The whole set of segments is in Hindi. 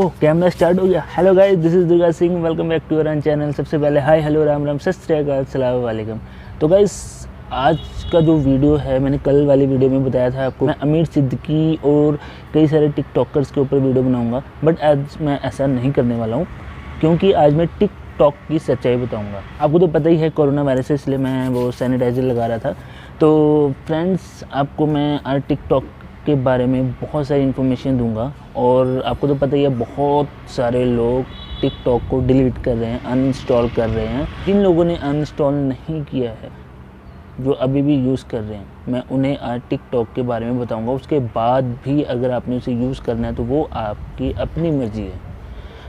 ओह कैमरा स्टार्ट हो गया। Hello guys, this is Durga Singh, welcome back to our channel. सबसे पहले हाय हेलो राम राम सत श्री अकाल अस्सलाम वालेकुम। तो गाइस आज का जो वीडियो है, मैंने कल वाली वीडियो में बताया था आपको मैं आमिर सिद्दीकी और कई सारे टिकटॉकर्स के ऊपर वीडियो बनाऊंगा, बट आज मैं ऐसा नहीं करने वाला हूँ क्योंकि आज मैं टिकटॉक की सच्चाई बताऊंगा। आपको तो पता ही है कोरोना वायरस है, इसलिए मैं वो सैनिटाइज़र लगा रहा था। तो फ्रेंड्स, आपको मैं आज टिकटॉक के बारे में बहुत सारी इन्फॉर्मेशन दूंगा। और आपको तो पता ही है बहुत सारे लोग टिकटॉक को डिलीट कर रहे हैं, अनइंस्टॉल कर रहे हैं। जिन लोगों ने अनइंस्टॉल नहीं किया है, जो अभी भी यूज़ कर रहे हैं, मैं उन्हें आज टिकटॉक के बारे में बताऊंगा। उसके बाद भी अगर आपने उसे यूज़ करना है तो वो आपकी अपनी मर्ज़ी है।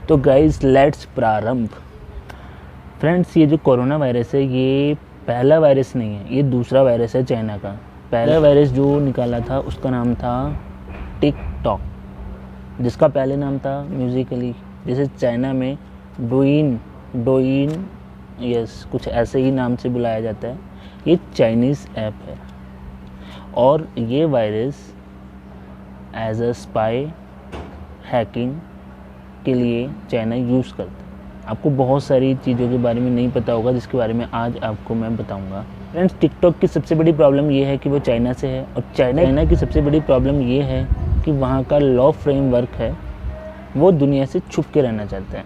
तो गाइस लेट्स प्रारंभ। फ्रेंड्स, ये जो कोरोना वायरस है ये पहला वायरस नहीं है, ये दूसरा वायरस है चाइना का। पहला वायरस जो निकाला था उसका नाम था टिकटॉक, जिसका पहले नाम था म्यूजिकली, जैसे चाइना में डोइन यस कुछ ऐसे ही नाम से बुलाया जाता है। ये चाइनीज़ ऐप है और ये virus as a spy hacking के लिए चाइना यूज़ करता है। आपको बहुत सारी चीज़ों के बारे में नहीं पता होगा जिसके बारे में आज आपको मैं बताऊंगा। फ्रेंड्स, टिकटॉक की सबसे बड़ी प्रॉब्लम ये है कि वो चाइना से है, और चाइना की सबसे बड़ी प्रॉब्लम ये है कि वहाँ का लॉ फ्रेमवर्क है, वो दुनिया से छुप के रहना चाहते हैं।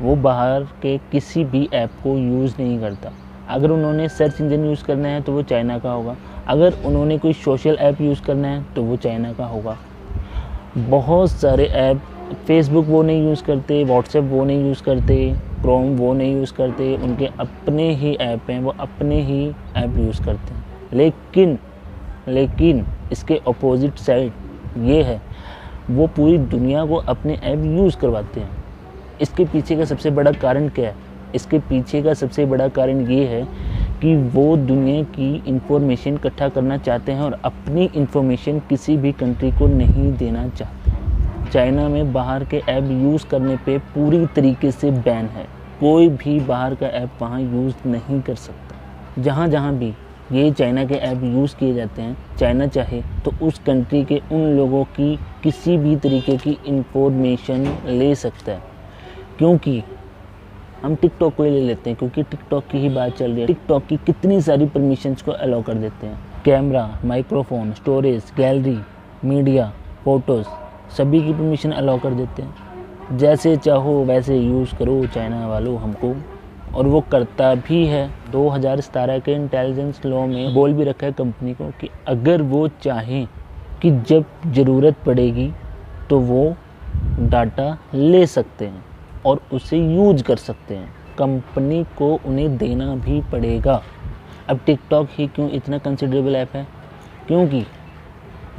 वो बाहर के किसी भी ऐप को यूज़ नहीं करता। अगर उन्होंने सर्च इंजन यूज़ करना है तो वो चाइना का होगा, अगर उन्होंने कोई सोशल ऐप यूज़ करना है तो वो चाइना का होगा। बहुत सारे ऐप, फेसबुक वो नहीं यूज़ करते, व्हाट्सएप वो नहीं यूज़ करते, क्रोम वो नहीं यूज़ करते, उनके अपने ही ऐप हैं, वो अपने ही ऐप यूज़ करते हैं। लेकिन इसके अपोजिट साइड ये है, वो पूरी दुनिया को अपने ऐप यूज़ करवाते हैं। इसके पीछे का सबसे बड़ा कारण क्या है? इसके पीछे का सबसे बड़ा कारण ये है कि वो दुनिया की इंफॉर्मेशन इकट्ठा करना चाहते हैं और अपनी इंफॉर्मेशन किसी भी कंट्री को नहीं देना चाहते। चाइना में बाहर के ऐप यूज़ करने पे पूरी तरीके से बैन है। कोई भी बाहर का ऐप वहाँ यूज़ नहीं कर सकता। जहाँ भी ये चाइना के ऐप यूज़ किए जाते हैं, चाइना चाहे तो उस कंट्री के उन लोगों की किसी भी तरीके की इंफॉर्मेशन ले सकता है। क्योंकि हम टिकटॉक को ही ले लेते हैं, क्योंकि टिकटॉक की ही बात चल रही है। टिकटॉक की कितनी सारी परमिशंस को अलाउ कर देते हैं। Camera, microphone, storage, gallery, media, photos, सभी की परमिशन अलाउ कर देते हैं। जैसे चाहो वैसे यूज़ करो चाइना वालों हमको, और वो करता भी है। 2017 के इंटेलिजेंस लॉ में बोल भी रखा है कंपनी को कि अगर वो चाहें कि जब ज़रूरत पड़ेगी तो वो डाटा ले सकते हैं और उसे यूज कर सकते हैं। कंपनी को उन्हें देना भी पड़ेगा। अब टिकटॉक ही क्यों इतना कंसिडरेबल ऐप है? क्योंकि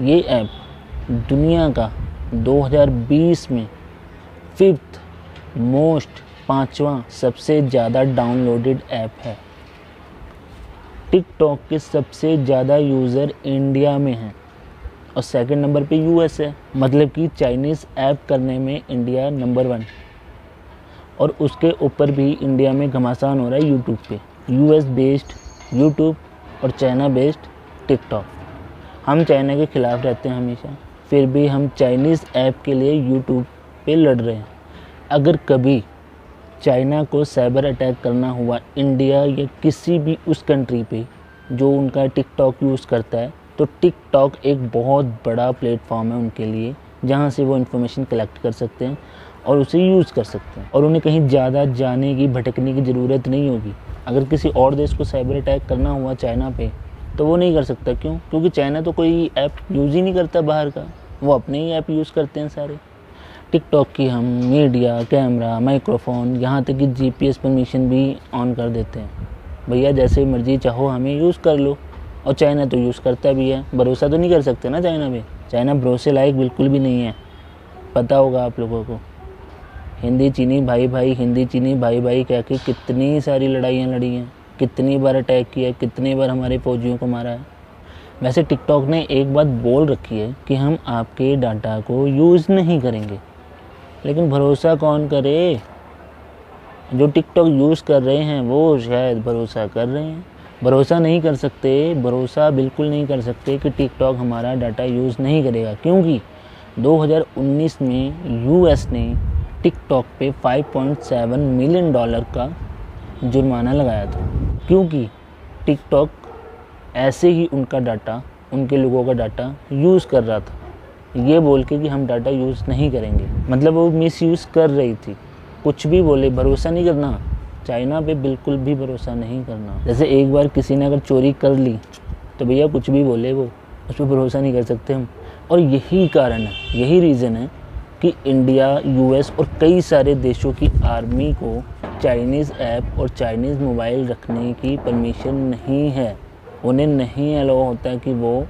ये ऐप दुनिया का 2020 में 5th मोस्ट, 5वां सबसे ज़्यादा डाउनलोडेड ऐप है। टिकटॉक के सबसे ज़्यादा यूज़र इंडिया में हैं और सेकंड नंबर पे यूएस है। मतलब कि चाइनीज़ ऐप करने में इंडिया नंबर 1, और उसके ऊपर भी इंडिया में घमासान हो रहा है यूट्यूब पे। यूएस बेस्ड यूट्यूब और चाइना बेस्ड टिकटॉक। हम चाइना के ख़िलाफ़ रहते हैं हमेशा, फिर भी हम चाइनीज़ ऐप के लिए यूट्यूब पे लड़ रहे हैं। अगर कभी चाइना को साइबर अटैक करना हुआ इंडिया या किसी भी उस कंट्री पे जो उनका टिकटॉक यूज़ करता है, तो टिकटॉक एक बहुत बड़ा प्लेटफॉर्म है उनके लिए, जहाँ से वो इन्फॉर्मेशन कलेक्ट कर सकते हैं और उसे यूज़ कर सकते हैं, और उन्हें कहीं ज़्यादा जाने की, भटकने की ज़रूरत नहीं होगी। अगर किसी और देश को साइबर अटैक करना हुआ चाइना पे, तो वो नहीं कर सकता। क्यों? क्योंकि चाइना तो कोई ऐप यूज़ ही नहीं करता बाहर का, वो अपने ही ऐप यूज़ करते हैं सारे। टिकटॉक की हम मीडिया, कैमरा, माइक्रोफोन, यहाँ तक कि जीपीएस परमिशन भी ऑन कर देते हैं। भैया जैसे मर्जी चाहो हमें यूज़ कर लो, और चाइना तो यूज़ करता भी है। भरोसा तो नहीं कर सकते ना चाइना पे। चाइना भरोसे लायक बिल्कुल भी नहीं है, पता होगा आप लोगों को। हिंदी चीनी भाई भाई, हिंदी चीनी भाई भाई कह के कितनी सारी लड़ाइयाँ लड़ी हैं, कितनी बार अटैक किया, कितनी बार हमारे फौजियों को मारा है। वैसे टिकटॉक ने एक बात बोल रखी है कि हम आपके डाटा को यूज़ नहीं करेंगे, लेकिन भरोसा कौन करे? जो टिकटॉक यूज़ कर रहे हैं वो शायद भरोसा कर रहे हैं। भरोसा नहीं कर सकते, भरोसा बिल्कुल नहीं कर सकते कि टिकटॉक हमारा डाटा यूज़ नहीं करेगा, क्योंकि 2019 में यूएस ने टिकटॉक पे $5.7 मिलियन का जुर्माना लगाया था, क्योंकि टिकटॉक ऐसे ही उनका डाटा, उनके लोगों का डाटा यूज़ कर रहा था, ये बोल के कि हम डाटा यूज़ नहीं करेंगे। मतलब वो मिस यूज़ कर रही थी। कुछ भी बोले, भरोसा नहीं करना, चाइना पे बिल्कुल भी भरोसा नहीं करना। जैसे एक बार किसी ने अगर चोरी कर ली तो भैया कुछ भी बोले वो, उस पर भरोसा नहीं कर सकते हम। और यही कारण है, यही रीज़न है कि इंडिया, यूएस और कई सारे देशों की आर्मी को चाइनीज़ ऐप और चाइनीज़ मोबाइल रखने की परमिशन नहीं है। उन्हें नहीं अलाउ होता कि वो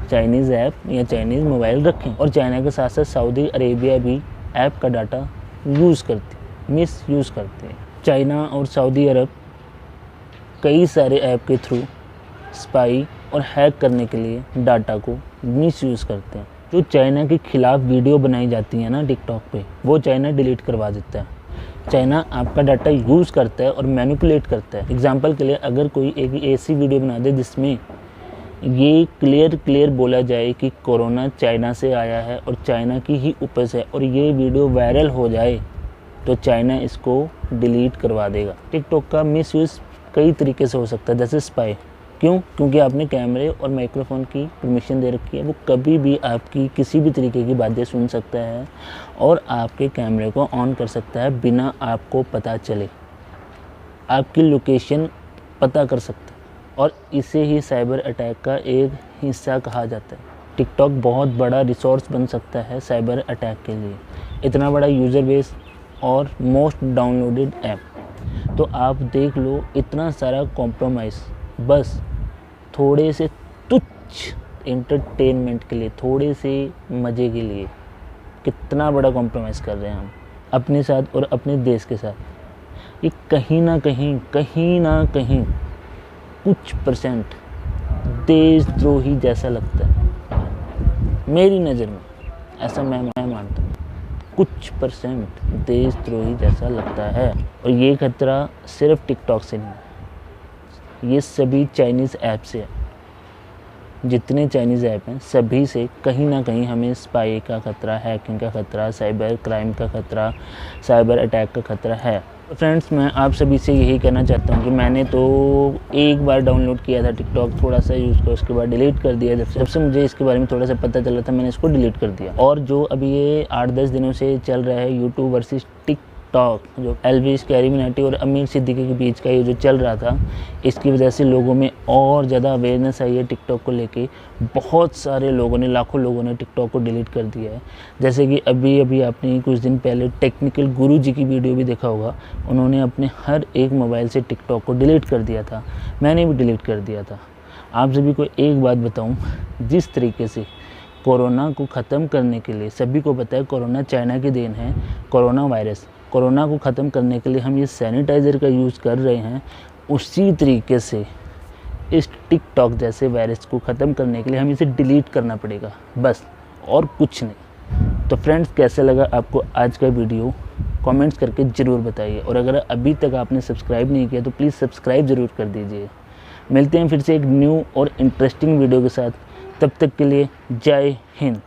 चाइनीज़ ऐप या चाइनीज़ मोबाइल रखें। और चाइना के साथ साथ सऊदी अरेबिया भी ऐप का डाटा यूज़ करती, मिस यूज़ करते हैं। चाइना और सऊदी अरब कई सारे ऐप के थ्रू स्पाई और हैक करने के लिए डाटा को मिस यूज़ करते हैं। जो चाइना के खिलाफ वीडियो बनाई जाती है ना टिकटॉक पे, वो चाइना डिलीट करवा देता है। चाइना आपका डाटा यूज़ करता है और मैनिपुलेट करता है। एग्जांपल के लिए अगर कोई एक ऐसी वीडियो बना दे जिसमें ये क्लियर बोला जाए कि कोरोना चाइना से आया है और चाइना की ही उपज है, और ये वीडियो वायरल हो जाए, तो चाइना इसको डिलीट करवा देगा। टिकटॉक का मिसयूज़ कई तरीके से हो सकता है, जैसे स्पाई। क्यों? क्योंकि आपने कैमरे और माइक्रोफोन की परमिशन दे रखी है। वो कभी भी आपकी किसी भी तरीके की बातें सुन सकता है और आपके कैमरे को ऑन कर सकता है बिना आपको पता चले। आपकी लोकेशन पता कर सकता है, और इसे ही साइबर अटैक का एक हिस्सा कहा जाता है। टिकटॉक बहुत बड़ा रिसोर्स बन सकता है साइबर अटैक के लिए। इतना बड़ा यूज़र बेस और मोस्ट डाउनलोडेड ऐप, तो आप देख लो इतना सारा कॉम्प्रोमाइज़ बस थोड़े से तुच्छ एंटरटेनमेंट के लिए, थोड़े से मज़े के लिए कितना बड़ा कॉम्प्रोमाइज़ कर रहे हैं हम अपने साथ और अपने देश के साथ। ये कहीं ना कहीं कुछ परसेंट देशद्रोही जैसा लगता है मेरी नज़र में, ऐसा मैं मानता हूँ। कुछ परसेंट देशद्रोही जैसा लगता है। और ये खतरा सिर्फ टिकटॉक से नहीं, ये सभी चाइनीज़ ऐप से है। जितने चाइनीज़ ऐप हैं सभी से कहीं ना कहीं हमें स्पाई का खतरा, हैकिंग का खतरा, साइबर क्राइम का खतरा, साइबर अटैक का खतरा है। फ्रेंड्स, मैं आप सभी से यही कहना चाहता हूँ कि मैंने तो एक बार डाउनलोड किया था टिकटॉक, थोड़ा सा यूज़ किया, उसके बाद डिलीट कर दिया। जब से मुझे इसके बारे में थोड़ा सा पता चला था, मैंने इसको डिलीट कर दिया। और जो अभी ये 8-10 दिनों से चल रहा है यूट्यूब वर्सेस टिकटॉक, जो एल्विस कैरिमिनाटी और अमीर सिद्दीकी के बीच का ये जो चल रहा था, इसकी वजह से लोगों में और ज़्यादा अवेयरनेस आई है टिकटॉक को लेके। बहुत सारे लोगों ने, लाखों लोगों ने टिकटॉक को डिलीट कर दिया है। जैसे कि अभी आपने कुछ दिन पहले टेक्निकल गुरु जी की वीडियो भी देखा होगा, उन्होंने अपने हर एक मोबाइल से टिकटॉक को डिलीट कर दिया था। मैंने भी डिलीट कर दिया था। आप सभी को एक बात बताऊं, जिस तरीके से कोरोना को ख़त्म करने के लिए, सभी को पता है कोरोना चाइना की देन है, कोरोना वायरस, कोरोना को ख़त्म करने के लिए हम ये सैनिटाइज़र का यूज़ कर रहे हैं, उसी तरीके से इस टिकटॉक जैसे वायरस को ख़त्म करने के लिए हमें इसे डिलीट करना पड़ेगा, बस, और कुछ नहीं। तो फ्रेंड्स, कैसे लगा आपको आज का वीडियो, कमेंट्स करके ज़रूर बताइए। और अगर अभी तक आपने सब्सक्राइब नहीं किया तो प्लीज़ सब्सक्राइब ज़रूर कर दीजिए। मिलते हैं फिर से एक न्यू और इंटरेस्टिंग वीडियो के साथ। तब तक के लिए जय हिंद।